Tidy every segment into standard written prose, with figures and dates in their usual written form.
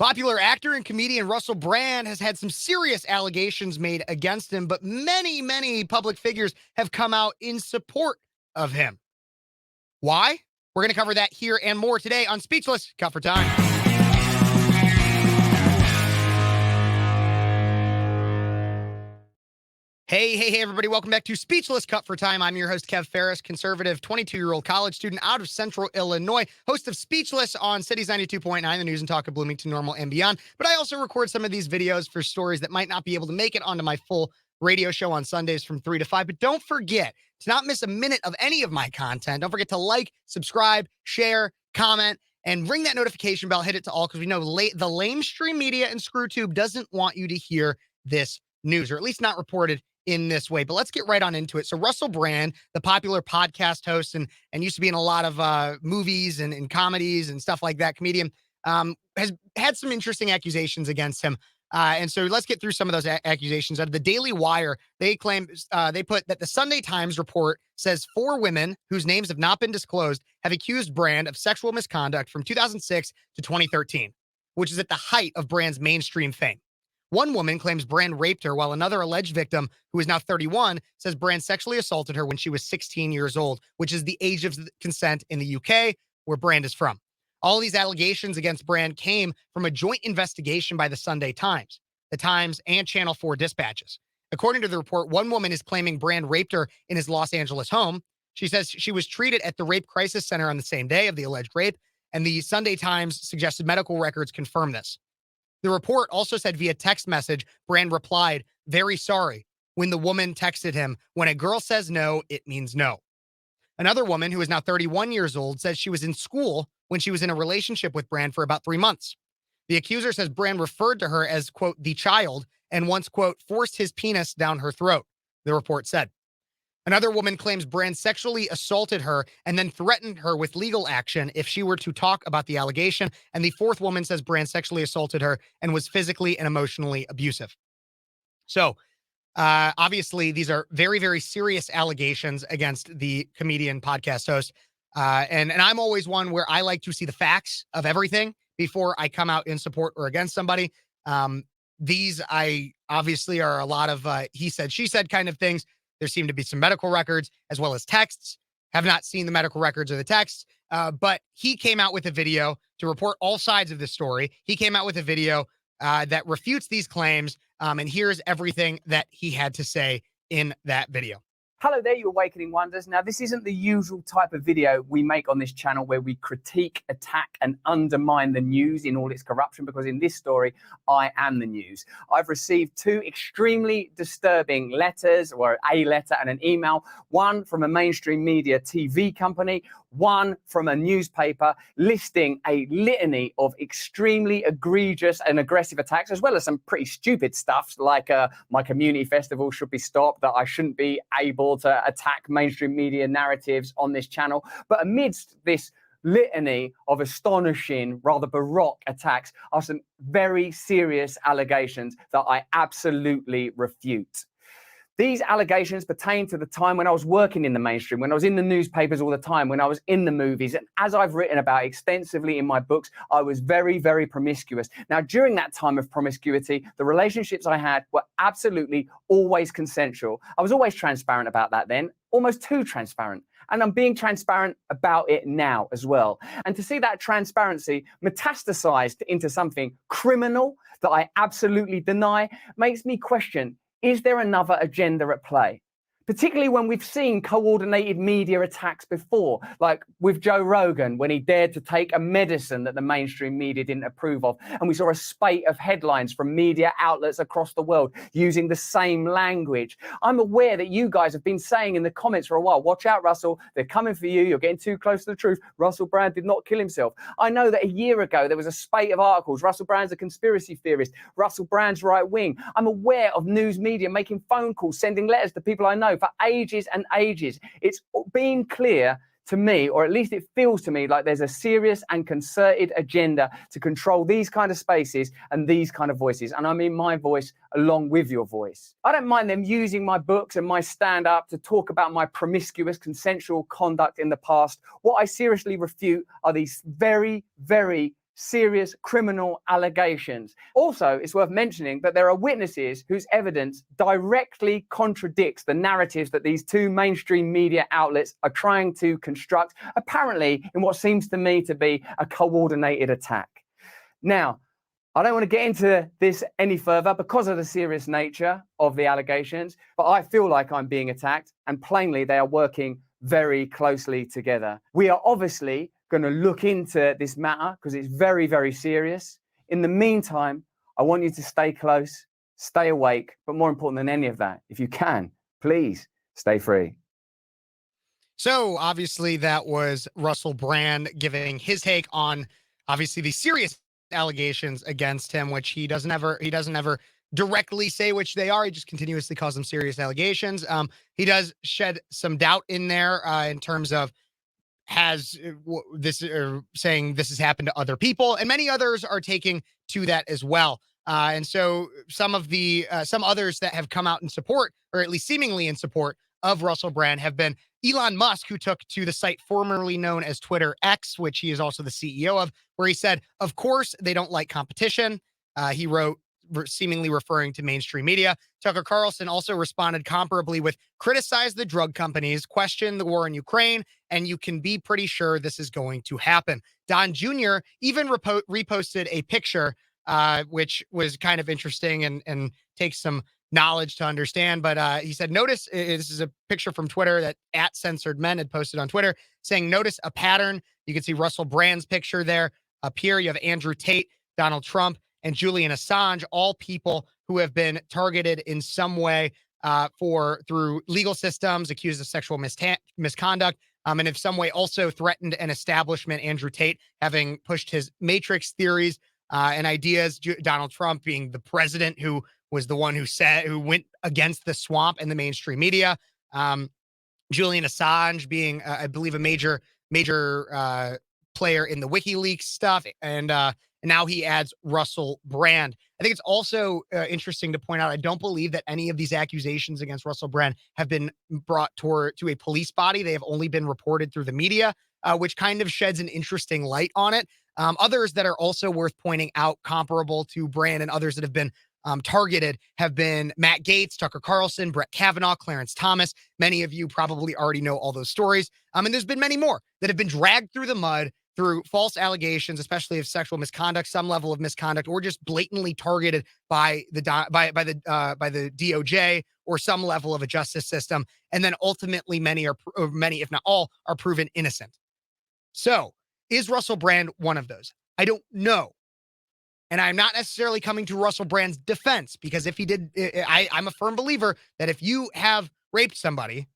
Popular actor and comedian Russell Brand has had some serious allegations made against him, but many public figures have come out in support of him. Why? We're going to cover that here and more today on Speechless. Cut for time. Hey, everybody. Welcome back to Speechless Cut for Time. I'm your host, Kev Phares, conservative 22-year-old college student out of Central Illinois, host of Speechless on Cities 92.9, the news and talk of Bloomington, Normal, and beyond. But I also record some of these videos for stories that might not be able to make it onto my full radio show on Sundays from 3 to 5. But don't forget to not miss a minute of any of my content. Don't forget to like, subscribe, share, comment, and ring that notification bell. Hit it to all, because we know the lamestream media and ScrewTube doesn't want you to hear this news, or at least not reported in this way. But let's get right on into it. So Russell Brand, the popular podcast host and used to be in a lot of movies and comedies and stuff like that, comedian, has had some interesting accusations against him. And so let's get through some of those accusations. Out of the Daily Wire, they claim they put that the Sunday Times report says 4 women whose names have not been disclosed have accused Brand of sexual misconduct from 2006 to 2013, which is at the height of Brand's mainstream fame. One woman claims Brand raped her, while another alleged victim, who is now 31, says Brand sexually assaulted her when she was 16 years old, which is the age of consent in the UK, where Brand is from. All these allegations against Brand came from a joint investigation by the Sunday Times, the Times, and Channel 4 dispatches. According to the report, one woman is claiming Brand raped her in his Los Angeles home. She says she was treated at the Rape Crisis Center on the same day of the alleged rape, and the Sunday Times suggested medical records confirm this. The report also said via text message, Brand replied, "Very sorry," when the woman texted him, "When a girl says no, it means no." Another woman, who is now 31 years old, says she was in school when she was in a relationship with Brand for about 3 months. The accuser says Brand referred to her as, quote, "the child," and once, quote, "forced his penis down her throat," the report said. Another woman claims Brand sexually assaulted her and then threatened her with legal action if she were to talk about the allegation. And the fourth woman says Brand sexually assaulted her and was physically and emotionally abusive. So, obviously, these are very serious allegations against the comedian podcast host. And I'm always one where I like to see the facts of everything before I come out in support or against somebody. These obviously are a lot of he said, she said kind of things. There seem to be some medical records as well as texts. Have not seen the medical records or the texts, but he came out with a video to report all sides of this story. He came out with a video that refutes these claims, and here's everything that he had to say in that video. Hello there, you Awakening Wonders. Now, this isn't the usual type of video we make on this channel where we critique, attack, and undermine the news in all its corruption, because in this story, I am the news. I've received 2 extremely disturbing letters, or a letter and an email, one from a mainstream media TV company, one from a newspaper, listing a litany of extremely egregious and aggressive attacks, as well as some pretty stupid stuff like my community festival should be stopped, that I shouldn't be able to attack mainstream media narratives on this channel. But amidst this litany of astonishing, rather baroque attacks are some very serious allegations that I absolutely refute. These allegations pertain to the time when I was working in the mainstream, when I was in the newspapers all the time, when I was in the movies. And as I've written about extensively in my books, I was very promiscuous. Now, during that time of promiscuity, the relationships I had were absolutely always consensual. I was always transparent about that then, almost too transparent. And I'm being transparent about it now as well. And to see that transparency metastasized into something criminal that I absolutely deny makes me question, is there another agenda at play? Particularly when we've seen coordinated media attacks before, like with Joe Rogan, when he dared to take a medicine that the mainstream media didn't approve of. And we saw a spate of headlines from media outlets across the world using the same language. I'm aware that you guys have been saying in the comments for a while, watch out, Russell, they're coming for you, you're getting too close to the truth. Russell Brand did not kill himself. I know that a year ago, there was a spate of articles, Russell Brand's a conspiracy theorist, Russell Brand's right wing. I'm aware of news media making phone calls, sending letters to people I know for ages and ages. It's been clear to me, or at least it feels to me, like there's a serious and concerted agenda to control these kind of spaces and these kind of voices. And I mean my voice along with your voice. I don't mind them using my books and my stand-up to talk about my promiscuous consensual conduct in the past. What I seriously refute are these very, very serious criminal allegations. Also, it's worth mentioning that there are witnesses whose evidence directly contradicts the narratives that these two mainstream media outlets are trying to construct, apparently in what seems to me to be a coordinated attack. Now, I don't want to get into this any further because of the serious nature of the allegations, but I feel like I'm being attacked, and plainly they are working very closely together. We are obviously going to look into this matter because it's very, very serious. In the meantime, I want you to stay close, stay awake, but more important than any of that, if you can, please stay free. So obviously that was Russell Brand giving his take on obviously the serious allegations against him, which he doesn't ever directly say which they are. He just continuously calls them serious allegations. He does shed some doubt in there in terms of has this saying this has happened to other people, and many others are taking to that as well. And so some others that have come out in support, or at least seemingly in support of Russell Brand, have been Elon Musk, who took to the site formerly known as Twitter X, which he is also the CEO of, where he said, of course, they don't like competition. He wrote, seemingly referring to mainstream media. Tucker Carlson also responded comparably with criticize the drug companies, question the war in Ukraine, and you can be pretty sure this is going to happen. Don Jr. even reposted a picture, which was kind of interesting and takes some knowledge to understand. But he said, notice, this is a picture from Twitter that @CensoredMen had posted on Twitter saying, notice a pattern. You can see Russell Brand's picture there. Up here, you have Andrew Tate, Donald Trump, and Julian Assange, all people who have been targeted in some way through legal systems, accused of sexual misconduct, and in some way also threatened an establishment. Andrew Tate having pushed his matrix theories and ideas. Donald Trump being the president who was the one who went against the swamp and the mainstream media. Julian Assange being, I believe, a major player in the WikiLeaks stuff, and now he adds Russell Brand. I think it's also interesting to point out, I don't believe that any of these accusations against Russell Brand have been brought to a police body. They have only been reported through the media, which kind of sheds an interesting light on it. Others that are also worth pointing out, comparable to Brand and others that have been targeted, have been Matt Gaetz, Tucker Carlson, Brett Kavanaugh, Clarence Thomas. Many of you probably already know all those stories. And there's been many more that have been dragged through the mud through false allegations, especially of sexual misconduct, some level of misconduct, or just blatantly targeted by the DOJ or some level of a justice system. And then ultimately many, if not all, are proven innocent. So is Russell Brand one of those? I don't know. And I'm not necessarily coming to Russell Brand's defense, because if he did, I'm a firm believer that if you have raped somebody,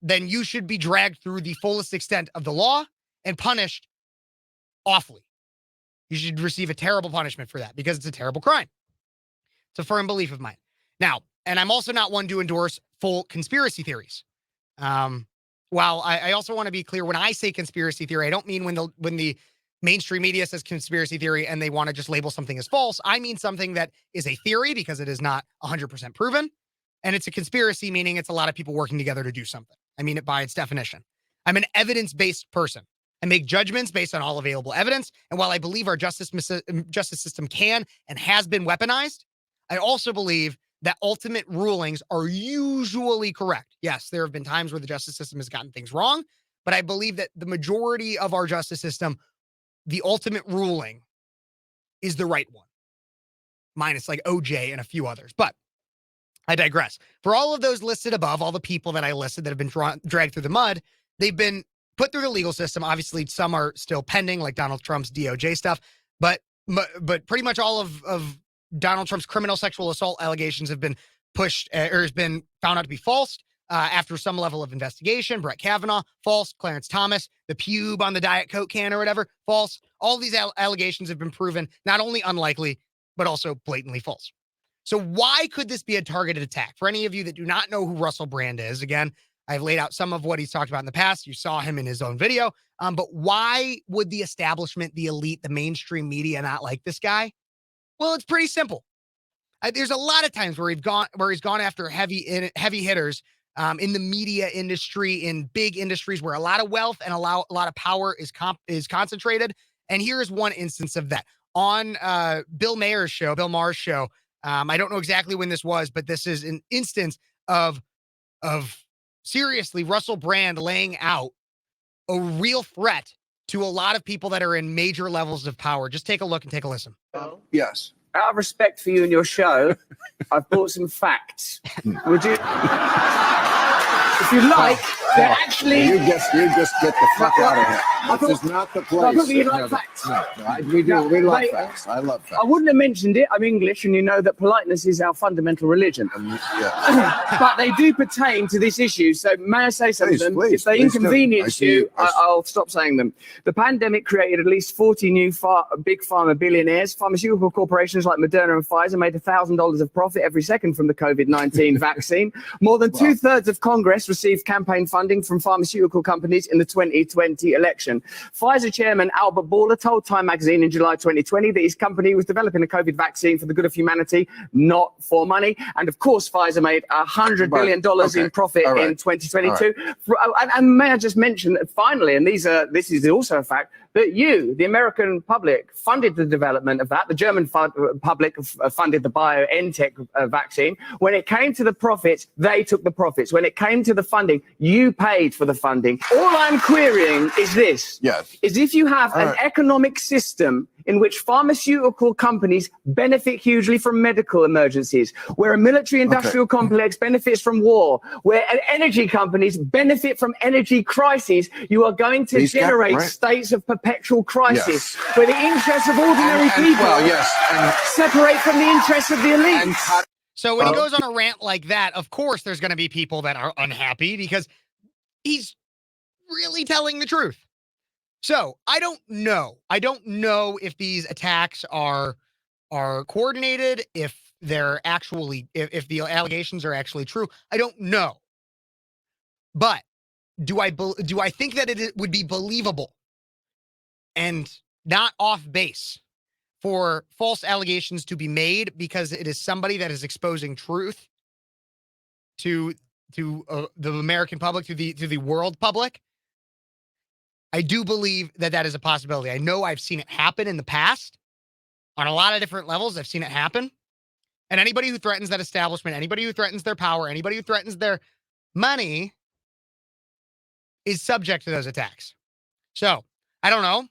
then you should be dragged through the fullest extent of the law and punished awfully. You should receive a terrible punishment for that because it's a terrible crime. It's a firm belief of mine. Now, and I'm also not one to endorse full conspiracy theories. While I also want to be clear, when I say conspiracy theory, I don't mean when the mainstream media says conspiracy theory and they want to just label something as false. I mean something that is a theory because it is not 100% proven. And it's a conspiracy, meaning it's a lot of people working together to do something. I mean it by its definition. I'm an evidence-based person. I make judgments based on all available evidence. And while I believe our justice system can and has been weaponized, I also believe that ultimate rulings are usually correct. Yes, there have been times where the justice system has gotten things wrong, but I believe that the majority of our justice system, the ultimate ruling is the right one, minus like OJ and a few others. But I digress. For all of those listed above, all the people that I listed that have been dragged through the mud, they've been put through the legal system. Obviously, some are still pending, like Donald Trump's DOJ stuff. But pretty much all of Donald Trump's criminal sexual assault allegations have been pushed or has been found out to be false. After some level of investigation. Brett Kavanaugh, false. Clarence Thomas, the pube on the Diet Coke can or whatever, false. All these allegations have been proven not only unlikely, but also blatantly false. So why could this be a targeted attack? For any of you that do not know who Russell Brand is, again, I've laid out some of what he's talked about in the past. You saw him in his own video. But why would the establishment, the elite, the mainstream media not like this guy? Well, it's pretty simple. There's a lot of times where he's gone after heavy hitters in the media industry, in big industries where a lot of wealth and a lot of power is concentrated. And here is one instance of that. On Bill Maher's show, Bill Maher's show, I don't know exactly when this was, but this is an instance of seriously Russell Brand laying out a real threat to a lot of people that are in major levels of power. Just take a look and take a listen. Yes. Out of respect for you and your show, I've brought some facts. Would you, if you like, they're actually. You just get the fuck out of here. This is not the place. I thought you'd like facts. We like facts. I love facts. I wouldn't have mentioned it. I'm English, and you know that politeness is our fundamental religion. Yeah. But they do pertain to this issue. So may I say some of them? If they inconvenience you, I'll stop saying them. The pandemic created at least 40 new big pharma billionaires. Pharmaceutical corporations like Moderna and Pfizer made $1,000 of profit every second from the COVID-19 vaccine. More than 2/3 of Congress received campaign funding from pharmaceutical companies in the 2020 election. Pfizer chairman Albert Bourla told Time magazine in July 2020 that his company was developing a COVID vaccine for the good of humanity, not for money. And of course, Pfizer made $100 billion in profit in 2022. And may I just mention that finally, and this is also a fact, that you, the American public, funded the development of that. The German public funded the BioNTech vaccine. When it came to the profits, they took the profits. When it came to the funding, you paid for the funding. All I'm querying is this. Yes. Is if you have an economic system in which pharmaceutical companies benefit hugely from medical emergencies, where a military-industrial complex benefits from war, where energy companies benefit from energy crises, you are going to generate states of perpetual crisis, where the interests of ordinary people separate from the interests of the elite. So when he goes on a rant like that, of course there's going to be people that are unhappy because he's really telling the truth. So I don't know. I don't know if these attacks are coordinated, if they're actually, if the allegations are actually true. I don't know. But do I think that it would be believable and not off base for false allegations to be made because it is somebody that is exposing truth to the American public, to the world public? I do believe that that is a possibility. I know I've seen it happen in the past on a lot of different levels. I've seen it happen. And anybody who threatens that establishment, anybody who threatens their power, anybody who threatens their money is subject to those attacks. So I don't know.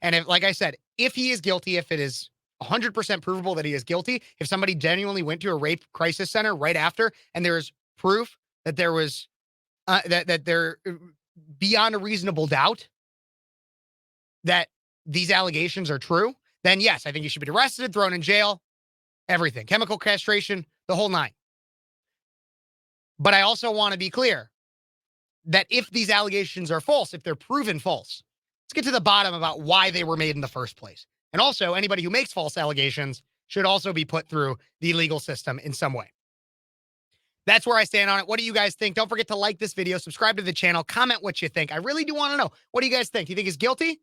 And if, like I said, if he is guilty, if it is 100% provable that he is guilty, if somebody genuinely went to a rape crisis center right after, and there is proof that there was, that there, beyond a reasonable doubt that these allegations are true, then yes, I think he should be arrested, thrown in jail, everything, chemical castration, the whole nine. But I also want to be clear that if these allegations are false, if they're proven false, let's get to the bottom about why they were made in the first place. And also, anybody who makes false allegations should also be put through the legal system in some way. That's where I stand on it. What do you guys think? Don't forget to like this video, subscribe to the channel, comment what you think. I really do want to know. What do you guys think? Do you think he's guilty? Do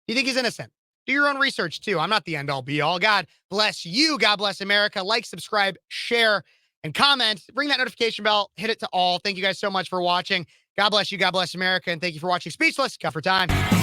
you think he's innocent? Do your own research too. I'm not the end all be all. God bless you. God bless America. Like, subscribe, share, and comment. Ring that notification bell. Hit it to all. Thank you guys so much for watching. God bless you. God bless America. And thank you for watching Speechless. Cut for time.